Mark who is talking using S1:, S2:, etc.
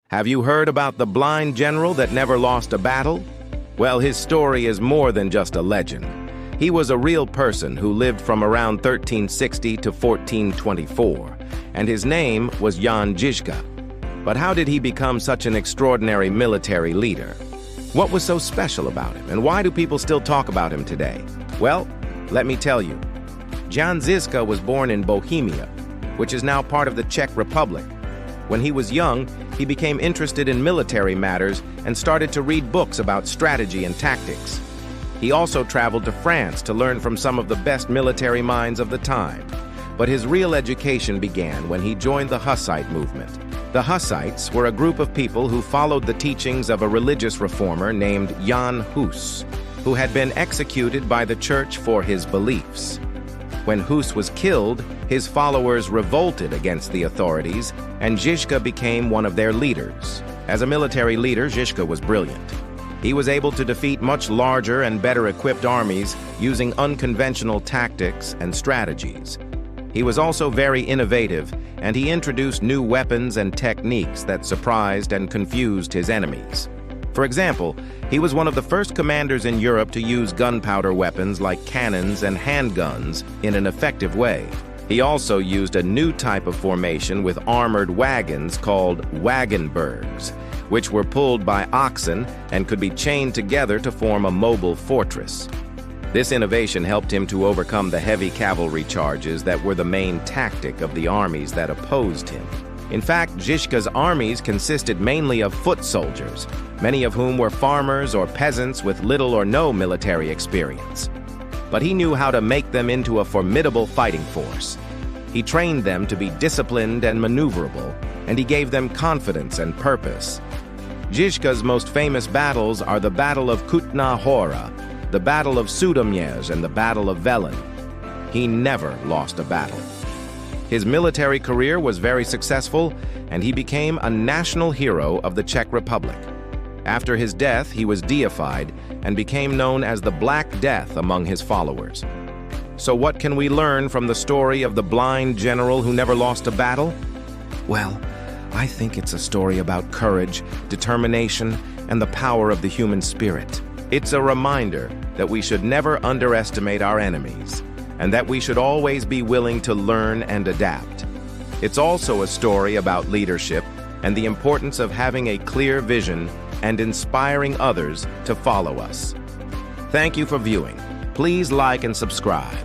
S1: Have you heard about the blind general that never lost a battle? Well, his story is more than just a legend. He was a real person who lived from around 1360 to 1424, and his name was Jan Žižka. But how did he become such an extraordinary military leader? What was so special about him, and why do people still talk about him today? Well, let me tell you. Jan Žižka was born in Bohemia, which is now part of the Czech Republic. When he was young, he became interested in military matters and started to read books about strategy and tactics. He also traveled to France to learn from some of the best military minds of the time. But his real education began when he joined the Hussite movement. The Hussites were a group of people who followed the teachings of a religious reformer named Jan Hus, who had been executed by the church for his beliefs. When Hus was killed, his followers revolted against the authorities, and Žižka became one of their leaders. As a military leader, Žižka was brilliant. He was able to defeat much larger and better equipped armies using unconventional tactics and strategies. He was also very innovative, and he introduced new weapons and techniques that surprised and confused his enemies. For example, he was one of the first commanders in Europe to use gunpowder weapons like cannons and handguns in an effective way. He also used a new type of formation with armored wagons called wagonbergs, which were pulled by oxen and could be chained together to form a mobile fortress. This innovation helped him to overcome the heavy cavalry charges that were the main tactic of the armies that opposed him. In fact, Žižka's armies consisted mainly of foot soldiers, many of whom were farmers or peasants with little or no military experience. But he knew how to make them into a formidable fighting force. He trained them to be disciplined and maneuverable, and he gave them confidence and purpose. Žižka's most famous battles are the Battle of Kutná Hora, the Battle of Sudomierz, and the Battle of Velen. He never lost a battle. His military career was very successful, and he became a national hero of the Czech Republic. After his death, he was deified and became known as the Black Death among his followers. So what can we learn from the story of the blind general who never lost a battle? Well, I think it's a story about courage, determination, and the power of the human spirit. It's a reminder that we should never underestimate our enemies, and that we should always be willing to learn and adapt. It's also a story about leadership and the importance of having a clear vision and inspiring others to follow us. Thank you for viewing. Please like and subscribe.